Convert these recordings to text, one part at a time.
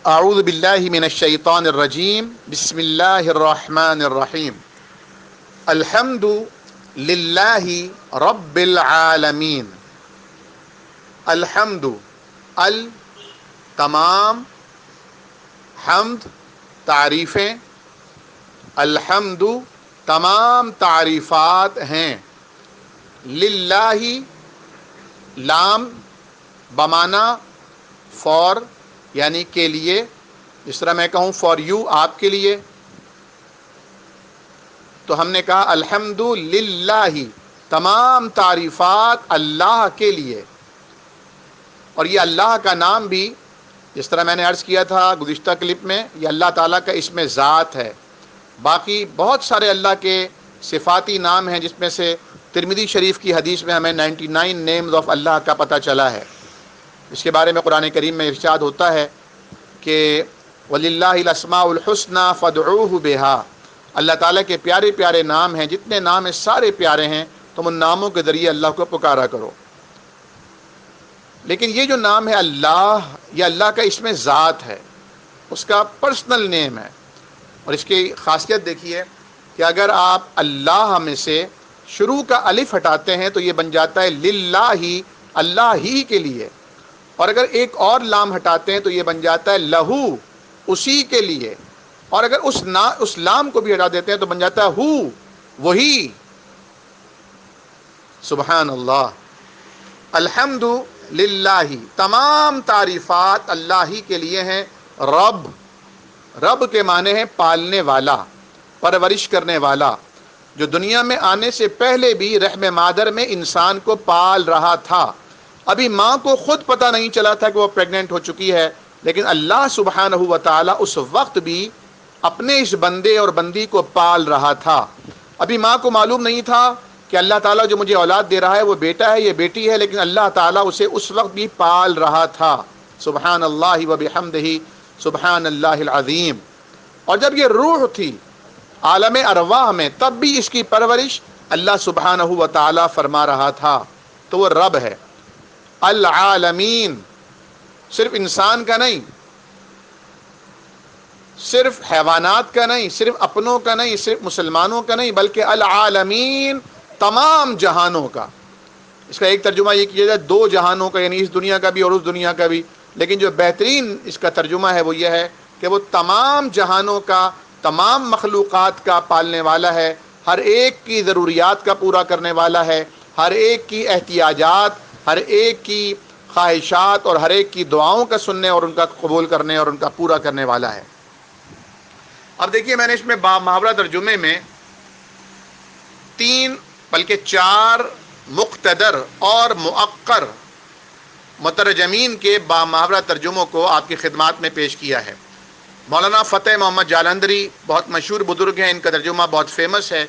اعوذ باللہ من الشیطان الرجیم بسم اللہ الرحمن الرحیم الحمد للہ رب العالمین. الحمد تمام، حمد تعریفیں، الحمد تمام تعریفات ہیں، للہ لام بمانا فار یعنی کے لیے، جس طرح میں کہوں فار یو آپ کے لیے، تو ہم نے کہا الحمد للہ تمام تعریفات اللہ کے لیے. اور یہ اللہ کا نام بھی جس طرح میں نے عرض کیا تھا گزشتہ کلپ میں، یہ اللہ تعالیٰ کا اسم ذات ہے. باقی بہت سارے اللہ کے صفاتی نام ہیں، جس میں سے ترمذی شریف کی حدیث میں ہمیں 99 نیمز آف اللہ کا پتہ چلا ہے. اس کے بارے میں قرآن کریم میں ارشاد ہوتا ہے کہ وَلِلَّهِ الْأَسْمَاءُ الْحُسْنَى فَادْعُوهُ بِهَا، اللہ تعالیٰ کے پیارے پیارے نام ہیں، جتنے نام ہیں سارے پیارے ہیں، تم ان ناموں کے ذریعے اللہ کو پکارا کرو. لیکن یہ جو نام ہے اللہ، یہ اللہ کا اسم ذات ہے، اس کا پرسنل نیم ہے. اور اس کی خاصیت دیکھیے کہ اگر آپ اللہ میں سے شروع کا الف ہٹاتے ہیں تو یہ بن جاتا ہے للہ، اللہ ہی کے لیے. اور اگر ایک اور لام ہٹاتے ہیں تو یہ بن جاتا ہے لہو، اسی کے لیے. اور اگر اس لام کو بھی ہٹا دیتے ہیں تو بن جاتا ہے ہو، وہی. سبحان اللہ. الحمد للہ تمام تعریفات اللہ ہی کے لیے ہیں. رب، رب کے معنی ہے پالنے والا، پرورش کرنے والا، جو دنیا میں آنے سے پہلے بھی رحم مادر میں انسان کو پال رہا تھا. ابھی ماں کو خود پتہ نہیں چلا تھا کہ وہ پریگننٹ ہو چکی ہے، لیکن اللہ سبحانہ و تعالیٰ اس وقت بھی اپنے اس بندے اور بندی کو پال رہا تھا. ابھی ماں کو معلوم نہیں تھا کہ اللہ تعالیٰ جو مجھے اولاد دے رہا ہے وہ بیٹا ہے، یہ بیٹی ہے، لیکن اللہ تعالیٰ اسے اس وقت بھی پال رہا تھا. سبحان اللہ و بحمدہ سبحان اللہ العظیم. اور جب یہ روح تھی عالم ارواح میں، تب بھی اس کی پرورش اللہ سبحانہ و تعالیٰ فرما رہا تھا. تو وہ رب ہے. العالمین، صرف انسان کا نہیں، صرف حیوانات کا نہیں، صرف اپنوں کا نہیں، صرف مسلمانوں کا نہیں، بلکہ العالمین تمام جہانوں کا. اس کا ایک ترجمہ یہ کیا جائے دو جہانوں کا، یعنی اس دنیا کا بھی اور اس دنیا کا بھی. لیکن جو بہترین اس کا ترجمہ ہے وہ یہ ہے کہ وہ تمام جہانوں کا، تمام مخلوقات کا پالنے والا ہے، ہر ایک کی ضروریات کا پورا کرنے والا ہے، ہر ایک کی احتیاجات، ہر ایک کی خواہشات اور ہر ایک کی دعاؤں کا سننے اور ان کا قبول کرنے اور ان کا پورا کرنے والا ہے. اب دیکھیے میں نے اس میں محاورہ ترجمے میں 3 بلکہ 4 مقتدر اور مؤقر مترجمین کے محاورہ ترجموں کو آپ کی خدمات میں پیش کیا ہے. مولانا فتح محمد جالندری بہت مشہور بزرگ ہیں، ان کا ترجمہ بہت فیمس ہے.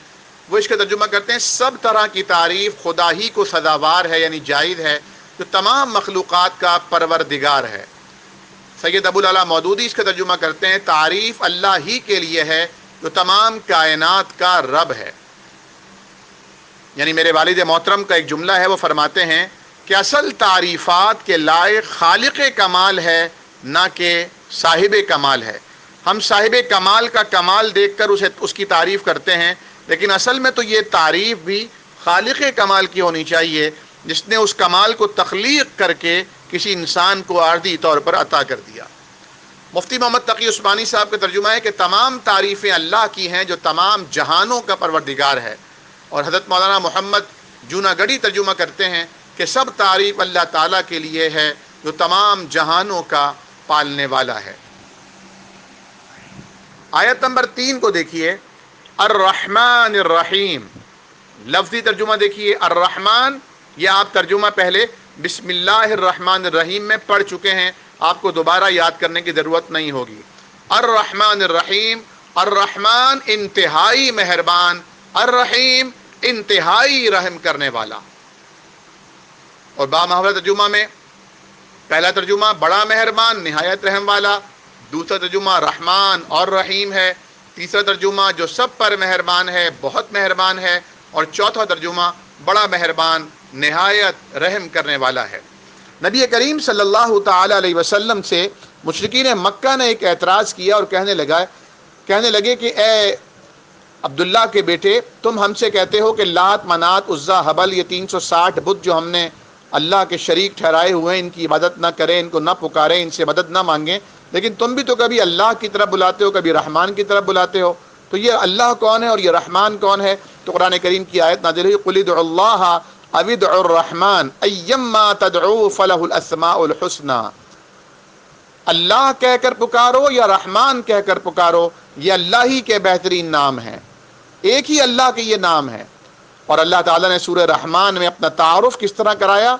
وہ اس کا ترجمہ کرتے ہیں سب طرح کی تعریف خدا ہی کو سزاوار ہے، یعنی جائز ہے، جو تمام مخلوقات کا پروردگار ہے. سید ابوالعلا مودودی اس کا ترجمہ کرتے ہیں تعریف اللہ ہی کے لیے ہے، جو تمام کائنات کا رب ہے. یعنی میرے والد محترم کا ایک جملہ ہے، وہ فرماتے ہیں کہ اصل تعریفات کے لائق خالق کمال ہے، نہ کہ صاحب کمال ہے. ہم صاحب کمال کا کمال دیکھ کر اس کی تعریف کرتے ہیں، لیکن اصل میں تو یہ تعریف بھی خالق کمال کی ہونی چاہیے، جس نے اس کمال کو تخلیق کر کے کسی انسان کو عارضی طور پر عطا کر دیا. مفتی محمد تقی عثمانی صاحب کا ترجمہ ہے کہ تمام تعریفیں اللہ کی ہیں، جو تمام جہانوں کا پروردگار ہے. اور حضرت مولانا محمد جوناگڑھی ترجمہ کرتے ہیں کہ سب تعریف اللہ تعالیٰ کے لیے ہے، جو تمام جہانوں کا پالنے والا ہے. آیت نمبر 3 کو دیکھیے، الرحمن الرحیم. لفظی ترجمہ دیکھیے، الرحمن یہ آپ ترجمہ پہلے بسم اللہ الرحمن الرحیم میں پڑھ چکے ہیں، آپ کو دوبارہ یاد کرنے کی ضرورت نہیں ہوگی. الرحمن الرحیم، الرحمن انتہائی مہربان، الرحیم انتہائی رحم کرنے والا. اور محاورہ ترجمہ میں پہلا ترجمہ بڑا مہربان نہایت رحم والا، دوسرا ترجمہ رحمان اور رحیم ہے، تیسرا ترجمہ جو سب پر مہربان ہے، بہت مہربان ہے، اور چوتھا ترجمہ بڑا مہربان نہایت رحم کرنے والا ہے. نبی کریم صلی اللہ تعالی علیہ وسلم سے مشرکین مکہ نے ایک اعتراض کیا اور کہنے لگے کہ اے عبداللہ کے بیٹے، تم ہم سے کہتے ہو کہ لات، منات، عزا، حبل، یہ 360 بت جو ہم نے اللہ کے شریک ٹھہرائے ہوئے ہیں، ان کی عبادت نہ کریں، ان کو نہ پکاریں، ان سے مدد نہ مانگیں، لیکن تم بھی تو کبھی اللہ کی طرف بلاتے ہو، کبھی رحمان کی طرف بلاتے ہو، تو یہ اللہ کون ہے اور یہ رحمان کون ہے؟ تو قرآن کریم کی آیت نازل ہوئی، قل ادعوا اللہ او ادعوا الرحمن ایما تدعوا فلہ الاسماء الحسنی، اللہ کہہ کر پکارو یا رحمان کہہ کر پکارو، یہ اللہ ہی کے بہترین نام ہیں، ایک ہی اللہ کے یہ نام ہے۔ اور اللہ تعالیٰ نے سورہ رحمان میں اپنا تعارف کس طرح کرایا؟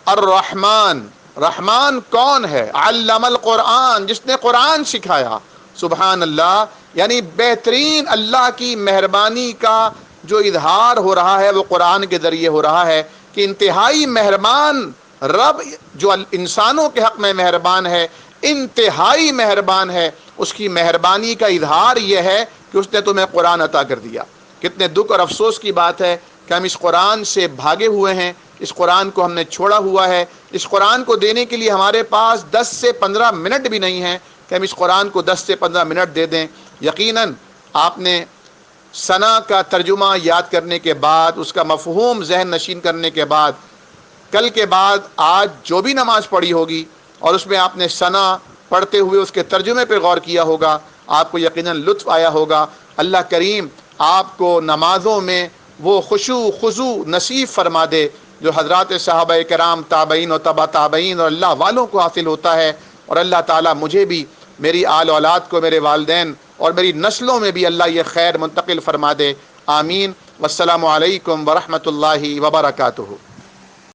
الرحمن، رحمان کون ہے؟ علم القرآن، جس نے قرآن سکھایا۔ سبحان اللہ، یعنی بہترین اللہ کی مہربانی کا جو اظہار ہو رہا ہے وہ قرآن کے ذریعے ہو رہا ہے کہ انتہائی مہربان رب جو انسانوں کے حق میں مہربان ہے، انتہائی مہربان ہے، اس کی مہربانی کا اظہار یہ ہے کہ اس نے تمہیں قرآن عطا کر دیا۔ کتنے دکھ اور افسوس کی بات ہے کہ ہم اس قرآن سے بھاگے ہوئے ہیں، اس قرآن کو ہم نے چھوڑا ہوا ہے، اس قرآن کو دینے کے لیے ہمارے پاس 10 سے 15 منٹ بھی نہیں ہیں کہ ہم اس قرآن کو 10 سے 15 منٹ دے دیں۔ یقیناً آپ نے ثنا کا ترجمہ یاد کرنے کے بعد، اس کا مفہوم ذہن نشین کرنے کے بعد، کل کے بعد آج جو بھی نماز پڑھی ہوگی اور اس میں آپ نے ثنا پڑھتے ہوئے اس کے ترجمے پہ غور کیا ہوگا، آپ کو یقیناً لطف آیا ہوگا۔ اللہ کریم آپ کو نمازوں میں وہ خشوع خضوع نصیب فرما دے جو حضرات صحابہ کرام، تابعین و تبع تابعین اور اللہ والوں کو حاصل ہوتا ہے، اور اللہ تعالیٰ مجھے بھی، میری آل اولاد کو، میرے والدین اور میری نسلوں میں بھی اللہ یہ خیر منتقل فرما دے۔ آمین۔ والسلام علیکم ورحمۃ اللہ وبرکاتہ۔